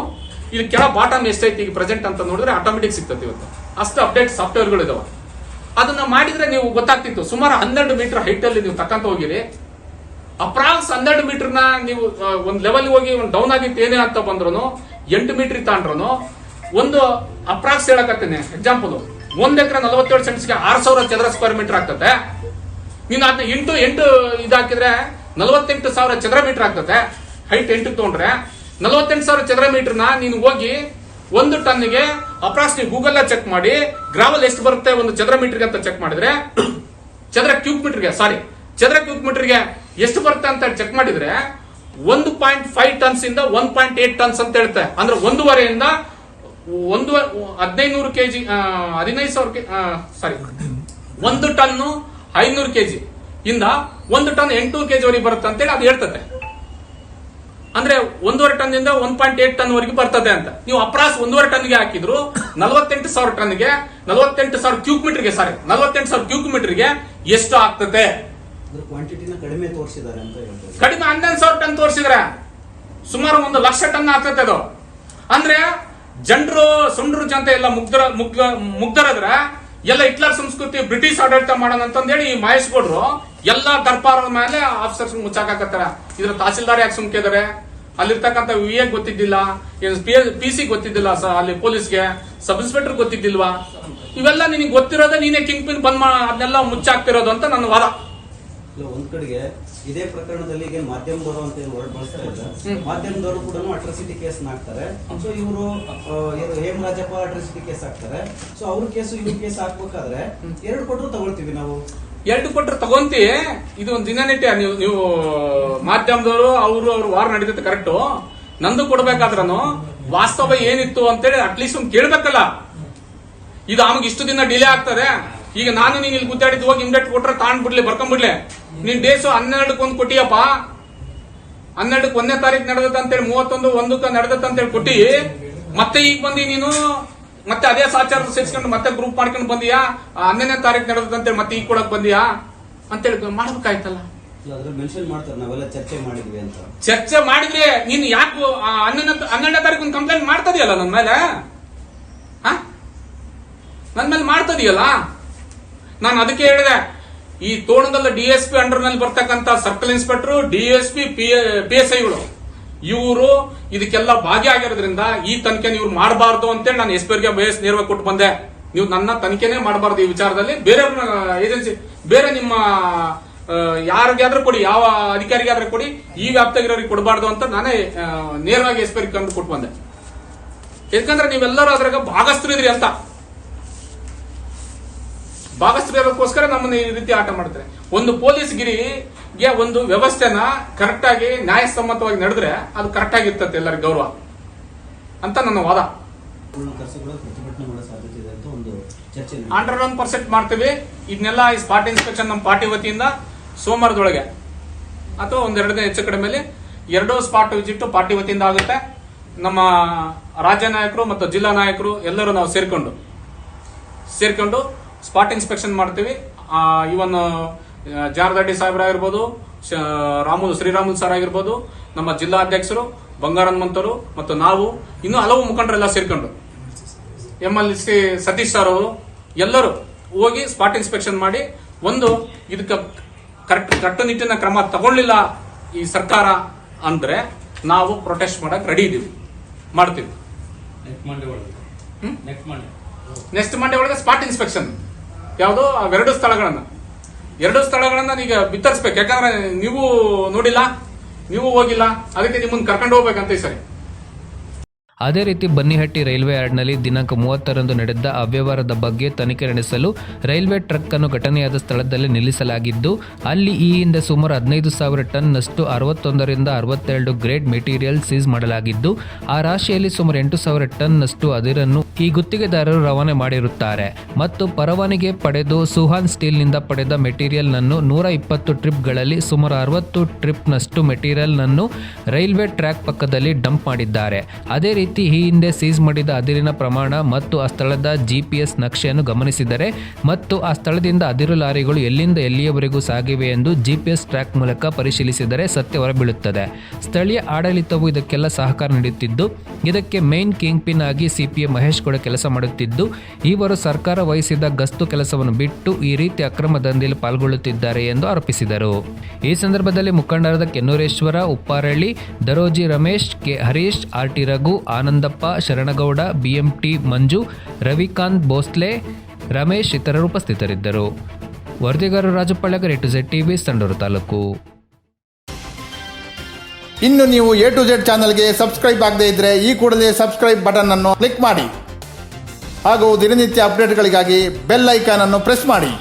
ಇಲ್ಲಿ ಕೆಳ ಬಾಟಮ್ ಎಷ್ಟೈತಿ ಈಗ ಪ್ರೆಸೆಂಟ್ ಅಂತ ನೋಡಿದ್ರೆ ಆಟೋಮೆಟಿಕ್ ಸಿಗ್ತದೆ. ಇವತ್ತು ಅಷ್ಟು ಅಪ್ಡೇಟ್ ಸಾಫ್ಟ್ವೇರ್ಗಳು ಇದಾವೆ. ಅದನ್ನ ಮಾಡಿದ್ರೆ ನೀವು ಗೊತ್ತಾಗ್ತಿತ್ತು. ಸುಮಾರು 12 ಮೀಟರ್ ಹೈಟ್ ಅಲ್ಲಿ ನೀವು ತಕ್ಕಂತ ಹೋಗಿರಿ, ಅಪ್ರಾಕ್ಸ್ 12 ಮೀಟರ್ನ ನೀವು ಒಂದ್ ಲೆವೆಲ್ ಹೋಗಿ ಒಂದು ಡೌನ್ ಆಗಿತ್ತು ಏನೇ ಅಂತ ಬಂದ್ರು 8 ಮೀಟರ್ ತಾಂಡ್ರು ಒಂದು ಅಪ್ರಾಕ್ಸ್ ಹೇಳಕತ್ತೇನೆ ಎಕ್ಸಾಂಪಲ್, 1 ಎಕರೆ 47 ಸೆಂಟ್ಸ್ಗೆ 6,000 ಚದರ ಸ್ಕ್ವೇರ್ ಮೀಟರ್ ಆಗ್ತದೆ. ನೀನು ಅದನ್ನ 8 ಇದಾಕಿದ್ರೆ 48,000 ಚದರ ಮೀಟರ್ ಆಗ್ತದೆ. ಹೈಟ್ 8 ತಗೊಂಡ್ರೆ 48,000 ಚದರ ಮೀಟರ್ನ ನೀನು ಹೋಗಿ 1 ಟನ್ಗೆ ಅಪ್ರಾಕ್ಸ್ ನೀವು ಗೂಗಲ್ ಚೆಕ್ ಮಾಡಿ ಗ್ರಾವಲ್ ಎಷ್ಟು ಬರುತ್ತೆ 1 ಚದರ ಮೀಟರ್ಗೆ ಅಂತ ಚೆಕ್ ಮಾಡಿದ್ರೆ, ಚದರ ಕ್ಯೂಬ್ ಮೀಟರ್ಗೆ ಎಷ್ಟು ಬರುತ್ತೆ ಅಂತ ಚೆಕ್ ಮಾಡಿದ್ರೆ 1.5 ಟನ್ಸ್ ಇಂದ 1.8 ಟನ್ಸ್ ಅಂತ ಹೇಳುತ್ತೆ. ಅಂದ್ರೆ 1.5ರಿಂದ 1500 ಕೆಜಿ 15,000 ಸಾರಿ 1 ಟನ್ 500 ಕೆಜಿ ಇಂದ 1 ಟನ್ 800 ಕೆಜಿ ವರೆಗೆ ಬರುತ್ತೆ ಅಂತೇಳಿ ಅದು ಹೇಳ್ತದೆ. ಅಂದ್ರೆ 1.5 ಟನ್ ಇಂದ 1.8 ಟನ್ ವರೆಗೆ ಬರ್ತದೆ ಅಂತ. ನೀವು ಅಪ್ರಾಸ್ 1.5 ಟನ್ಗೆ ಹಾಕಿದ್ರು 48,000 ಟನ್ಗೆ 48,000 ಕ್ಯೂಬ್ ಮೀಟರ್ಗೆ 48,000 ಕ್ಯೂಬ್ ಮೀಟರ್ಗೆ ಎಷ್ಟು ಆಗ್ತದೆ? ಕ್ವಾಂಟಿಟಿನ ಕಡಿಮೆ ತೋರಿಸಿದ್ದಾರೆ ಅಂತ ಹೇಳ್ತಾರೆ. ಕಡಿಮೆ 11,000 ಟನ್ ತೋರಿಸಿದ್ರೆ ಸುಮಾರು 1 ಲಕ್ಷ ಟನ್ ಆಗ್ತದೆ ಅದು. ಅಂದ್ರೆ ಜನರು ಸುಂಡ್ರು ಜನತೆ ಎಲ್ಲ ಮುಗ್ಧರಾದ್ರೆ ಎಲ್ಲ ಹಿಟ್ಲರ್ ಸಂಸ್ಕೃತಿ ಬ್ರಿಟಿಷ್ ಆಡಳಿತ ಮಾಡೋಣ ಅಂತಂದೇಳಿ ಈ ಮಹೇಶ್ ಗೌಡ್ರು ಎಲ್ಲಾ ದರ್ಬಾರದ ಮೇಲೆ ಆಫೀಸರ್ಸ್ ಮುಚ್ಚಾಕತ್ತಾರ. ಇದ್ರ ತಹಸೀಲ್ದಾರ್ ಯಾಕೆ ಸುಮ್ಕಿದ್ದಾರೆ? ಅಲ್ಲಿರ್ತಕ್ಕಂಥ ವಿಎ ಗೊತ್ತಿದ್ದಿಲ್ಲ, PC ಗೊತ್ತಿದ್ದಿಲ್ಲ, ಅಲ್ಲಿ ಪೊಲೀಸ್ಗೆ ಸಬ್ ಇನ್ಸ್ಪೆಕ್ಟರ್ ಗೊತ್ತಿದ್ದಿಲ್ವಾ? ಇವೆಲ್ಲ ನಿನಗೆ ಗೊತ್ತಿರೋದೇ ನೀನೇ ಕಿಂಗ್ ಪಿನ್ ಬಂದ್ ಅದನ್ನೆಲ್ಲ ಮುಚ್ಚಾಕ್ತಿರೋದು ಅಂತ ನನ್ನ ವಾದ. ಒಂದ್ ಕಡೆಗೆ ಇದೇ ಪ್ರಕರಣದಲ್ಲಿ ಈಗ ಮಾಧ್ಯಮದವರು ಅಂತ ವರ್ಡ್ ಬಳಸ್ತಾ ಇದ್ದಾರೆ. ಮಾಧ್ಯಮದವರು ಕೂಡ ಅಟ್ರಾಸಿಟಿ ಕೇಸ್ ಹಾಕ್ತಾರೆ. ಸೊ ಇವರು ಹೇಮರಾಜಪ್ಪ ಅಟ್ರಾಸಿಟಿ ಕೇಸ್ ಹಾಕ್ತಾರೆ. ಸೊ ಅವ್ರ ಕೇಸು ಇವ್ರ ಕೇಸ್ ಹಾಕ್ಬೇಕಾದ್ರೆ 2 ಕೊಟ್ಟರು ತಗೊಳ್ತೀವಿ ನಾವು. 2 ಕೊಟ್ಟರು ತಗೊಂತಿ. ಇದು ಒಂದು ದಿನನಿತ್ಯ ನೀವು ಮಾಧ್ಯಮದವರು ಅವ್ರ ವಾರ ನಡೀತೈತೆ ಕರೆಕ್ಟು. ನಂದು ಕೊಡ್ಬೇಕಾದ್ರೂ ವಾಸ್ತವ ಏನಿತ್ತು ಅಂತೇಳಿ ಅಟ್ಲೀಸ್ಟ್ ಒಂದು ಕೇಳ್ಬೇಕಲ್ಲ. ಇದು ಆಮೇಲೆ ಇಷ್ಟು ದಿನ ಡಿಲೇ ಆಗ್ತದೆ. ಈಗ ನಾನು ನೀನು ಇಲ್ಲಿ ಗುದ್ದಾಡಿದ್ದು ಹೋಗಿ ಇಮ್ಡೆಟ್ ಕೊಟ್ರೆ ತಾಂಡ್ಬಿಡ್ಲಿ ಬರ್ಕೊಂಡ್ಬಿಡ್ಲಿ. ನೀನ್ ಡೇಸು 12 ಕೊಟ್ಟಿಯಪ್ಪ, 12ಕ್ಕೆ 1ನೇ ತಾರೀಕು ನಡೆದತ್ತ ಅಂತೇಳಿ 31/1ಕ್ಕೆ ನಡೆದತ್ತ ಅಂತೇಳಿ ಕೊಟ್ಟಿ ಮತ್ತೆ ಈಗ ಬಂದಿ ನೀನು ಮತ್ತೆ ಅದೇ ಸಾಚಾರ ಸೇರಿಸ್ಕೊಂಡು ಮತ್ತೆ ಗ್ರೂಪ್ ಮಾಡ್ಕೊಂಡು ಬಂದಿಯಾ 11ನೇ ತಾರೀಕು ನಡೆದತ್ತ ಅಂತೇಳಿ ಮತ್ತೆ ಈಗ ಕೊಡಕ್ ಬಂದಿಯಾ ಅಂತೇಳಿ ಮಾಡ್ಬೇಕಾಯ್ತಲ್ಲ. ಅದ್ರಲ್ಲಿ ಮೆನ್ಷನ್ ಮಾಡ್ತಾರೆ ನಾವೆಲ್ಲ ಚರ್ಚೆ ಮಾಡಿದ್ವಿ ಅಂತ. ಚರ್ಚೆ ಮಾಡಿದ್ರೆ ನೀನು ಯಾಕೆ 12ನೇ ತಾರೀಕು ಒಂದು ಕಂಪ್ಲೇಂಟ್ ಮಾಡ್ತದಿಯಲ್ಲ ನನ್ನ ಮೇಲೆ, ನನ್ನ ಮೇಲೆ ಮಾಡ್ತದಿಯಲ್ಲ. ನಾನು ಅದಕ್ಕೆ ಹೇಳಿದೆ, ಈ ತೋರಣದಲ್ಲಿ DSP ಅಂಡರ್ ನಲ್ಲಿ ಬರ್ತಕ್ಕಂತ ಸರ್ಕಲ್ ಇನ್ಸ್ಪೆಕ್ಟರ್, DSP, PSIಗಳು ಇವರು ಇದಕ್ಕೆಲ್ಲ ಭಾಗಿಯಾಗಿರೋದ್ರಿಂದ ಈ ತನಿಖೆನ ಇವ್ರು ಮಾಡಬಾರ್ದು ಅಂತೇಳಿ ನಾನು SP ಗೆ ಬೇಸ್ ನೇರವಾಗಿ ಕೊಟ್ಟು ಬಂದೆ. ನೀವು ನನ್ನ ತನಿಖೆನೇ ಮಾಡಬಾರ್ದು ಈ ವಿಚಾರದಲ್ಲಿ, ಬೇರೆ ಏಜೆನ್ಸಿ ಬೇರೆ ನಿಮ್ಮ ಯಾರಿಗಾದ್ರೂ ಕೊಡಿ, ಯಾವ ಅಧಿಕಾರಿಗಾದ್ರೂ ಕೊಡಿ, ಈ ವ್ಯಾಪ್ತಿಯಾಗಿರೋರಿಗೆ ಕೊಡಬಾರ್ದು ಅಂತ ನಾನೇ ನೇರವಾಗಿ SP ಗೆ ಕಂಡು ಕೊಟ್ಟು ಬಂದೆ. ಯಾಕಂದ್ರೆ ನೀವೆಲ್ಲರೂ ಅದ್ರಾಗ ಭಾಗಸ್ಥರಿದ್ರಿ ಅಂತ, ಭಾಗಸ್ಥರಿರೋದಕ್ಕೋಸ್ಕರ ನಮ್ಮನ್ನ ಈ ರೀತಿ ಆಟ ಮಾಡ್ತಾರೆ. ಒಂದು ಪೊಲೀಸ್ ಗಿರಿಗೆ ಒಂದು ವ್ಯವಸ್ಥೆನ ಕರೆಕ್ಟ್ ಆಗಿ ನ್ಯಾಯಸಮ್ಮತವಾಗಿ ನಡೆದ್ರೆ ಅದು ಕರೆಕ್ಟ್ ಆಗಿರ್ತದೆ ಎಲ್ಲರಿಗೂ ಗೌರವ ಅಂತ ನನ್ನ ವಾದ. 100% ಮಾಡ್ತೀವಿ. ಇದನ್ನೆಲ್ಲ ಈ ಸ್ಪಾಟ್ ಇನ್ಸ್ಪೆಕ್ಷನ್ ನಮ್ಮ ಪಾರ್ಟಿ ವತಿಯಿಂದ ಸೋಮವಾರದೊಳಗೆ ಅಥವಾ ಒಂದೆರಡು ಹೆಚ್ಚು ಕಡಿಮೆ 2 ಸ್ಪಾಟ್ ವಿಸಿಟ್ ಪಾರ್ಟಿ ವತಿಯಿಂದ ಆಗುತ್ತೆ. ನಮ್ಮ ರಾಜ್ಯ ನಾಯಕರು ಮತ್ತು ಜಿಲ್ಲಾ ನಾಯಕರು ಎಲ್ಲರೂ ನಾವು ಸೇರ್ಕೊಂಡು ಸ್ಪಾಟ್ ಇನ್ಸ್ಪೆಕ್ಷನ್ ಮಾಡ್ತೀವಿ. ಇವನ್ ಜಾರದಡ್ಡಿ ಸಾಹೇಬ್ರ ಆಗಿರ್ಬೋದು, ಶ್ರೀರಾಮುಲು ಸರ್ ಆಗಿರ್ಬೋದು, ನಮ್ಮ ಜಿಲ್ಲಾ ಅಧ್ಯಕ್ಷರು ಬಂಗಾರ ಹನುಮಂತರು ಮತ್ತು ನಾವು ಇನ್ನೂ ಹಲವು ಮುಖಂಡರೆಲ್ಲ ಸೇರ್ಕೊಂಡು MLC ಸತೀಶ್ ಸರ್ ಅವರು ಎಲ್ಲರೂ ಹೋಗಿ ಸ್ಪಾಟ್ ಇನ್ಸ್ಪೆಕ್ಷನ್ ಮಾಡಿ ಒಂದು ಇದಕ್ಕೆ ಕಟ್ಟುನಿಟ್ಟಿನ ಕ್ರಮ ತಗೊಳ್ಳಿಲ್ಲ ಈ ಸರ್ಕಾರ ಅಂದ್ರೆ ನಾವು ಪ್ರೊಟೆಸ್ಟ್ ಮಾಡಕ್ ರೆಡಿ ಇದೀವಿ, ಮಾಡ್ತೀವಿ. ನೆಕ್ಸ್ಟ್ ಮಂಡೇ ಒಳಗೆ ಸ್ಪಾಟ್ ಇನ್ಸ್ಪೆಕ್ಷನ್ ಯಾವುದು ಎರಡು ಸ್ಥಳಗಳನ್ನ ಈಗ ಬಿತ್ತರಿಸ್ಬೇಕು. ಯಾಕಂದ್ರೆ ನೀವು ನೋಡಿಲ್ಲ, ನೀವು ಹೋಗಿಲ್ಲ, ಅದಕ್ಕೆ ನಿಮ್ಮನ್ನ ಕರ್ಕೊಂಡು ಹೋಗ್ಬೇಕಂತ ಈ ಸರಿ. ಅದೇ ರೀತಿ ಬನ್ನಿಹಟ್ಟಿ ರೈಲ್ವೆ ಯಾರ್ಡ್ನಲ್ಲಿ ದಿನಾಂಕ 30ರಂದು ನಡೆದ ಅವ್ಯವಹಾರದ ಬಗ್ಗೆ ತನಿಖೆ ನಡೆಸಲು ರೈಲ್ವೆ ಟ್ರಕ್ ಅನ್ನು ಘಟನೆಯಾದ ಸ್ಥಳದಲ್ಲಿ ನಿಲ್ಲಿಸಲಾಗಿದ್ದು, ಅಲ್ಲಿ ಈ ಹಿಂದೆ ಸುಮಾರು 15,000 ಟನ್ನಷ್ಟು 61ರಿಂದ 62 ಗ್ರೇಡ್ ಮೆಟೀರಿಯಲ್ ಸೀಸ್ ಮಾಡಲಾಗಿದ್ದು, ಆ ರಾಶಿಯಲ್ಲಿ ಸುಮಾರು 8,000 ಟನ್ನಷ್ಟು ಅದಿರನ್ನು ಈ ಗುತ್ತಿಗೆದಾರರು ರವಾನೆ ಮಾಡಿರುತ್ತಾರೆ ಮತ್ತು ಪರವಾನಗಿ ಪಡೆದು ಸುಹಾನ್ ಸ್ಟೀಲ್ನಿಂದ ಪಡೆದ ಮೆಟೀರಿಯಲ್ನನ್ನು 120 ಟ್ರಿಪ್ಗಳಲ್ಲಿ ಸುಮಾರು 60 ಟ್ರಿಪ್ನಷ್ಟು ಮೆಟೀರಿಯಲ್ನನ್ನು ರೈಲ್ವೆ ಟ್ರ್ಯಾಕ್ ಪಕ್ಕದಲ್ಲಿ ಡಂಪ್ ಮಾಡಿದ್ದಾರೆ. ಅದೇ ರೀತಿ ಈ ಹಿಂದೆ ಸೀಸ್ ಮಾಡಿದ ಅದಿರಿನ ಪ್ರಮಾಣ ಮತ್ತು ಆ ಸ್ಥಳದ GPS ನಕ್ಷೆಯನ್ನು ಗಮನಿಸಿದರೆ ಮತ್ತು ಆ ಸ್ಥಳದಿಂದ ಅದಿರು ಲಾರಿಗಳು ಎಲ್ಲಿಂದ ಎಲ್ಲಿಯವರೆಗೂ ಸಾಗಿವೆ ಎಂದು GPS ಟ್ರ್ಯಾಕ್ ಮೂಲಕ ಪರಿಶೀಲಿಸಿದರೆ ಸತ್ಯ ಹೊರಬೀಳುತ್ತದೆ. ಸ್ಥಳೀಯ ಆಡಳಿತವು ಇದಕ್ಕೆಲ್ಲ ಸಹಕಾರ ನೀಡುತ್ತಿದ್ದು, ಇದಕ್ಕೆ ಮೇನ್ ಕಿಂಗ್ ಪಿನ್ ಆಗಿ CPA ಮಹೇಶ್ ಕೂಡ ಕೆಲಸ ಮಾಡುತ್ತಿದ್ದು, ಇವರು ಸರ್ಕಾರ ವಹಿಸಿದ ಗಸ್ತು ಕೆಲಸವನ್ನು ಬಿಟ್ಟು ಈ ರೀತಿ ಅಕ್ರಮ ದಂಧೆಯಲ್ಲಿ ಪಾಲ್ಗೊಳ್ಳುತ್ತಿದ್ದಾರೆ ಎಂದು ಆರೋಪಿಸಿದರು. ಈ ಸಂದರ್ಭದಲ್ಲಿ ಮುಖಂಡರಾದ Kennureshwara, Upparahalli, Daroji Ramesh, K Harish, RT Raghu, Anandappa, Sharanagouda, BMT Manju, Ravikant Bhosle, Ramesh ಇತರರು ಉಪಸ್ಥಿತರಿದ್ದರು. ವರದಿಗಾರರು ರಾಜಪಾಳ್ಯಗರ್, A to Z TV, Sandur taluk. ಇನ್ನು ನೀವು A to Z ಚಾನಲ್ಗೆ ಸಬ್ಸ್ಕ್ರೈಬ್ ಆಗದೇ ಇದ್ದರೆ ಈ ಕೂಡಲೇ ಸಬ್ಸ್ಕ್ರೈಬ್ ಬಟನ್ ಅನ್ನು ಕ್ಲಿಕ್ ಮಾಡಿ ಹಾಗೂ ದಿನನಿತ್ಯ ಅಪ್ಡೇಟ್ಗಳಿಗಾಗಿ ಬೆಲ್ ಐಕಾನ್ ಅನ್ನು ಪ್ರೆಸ್ ಮಾಡಿ.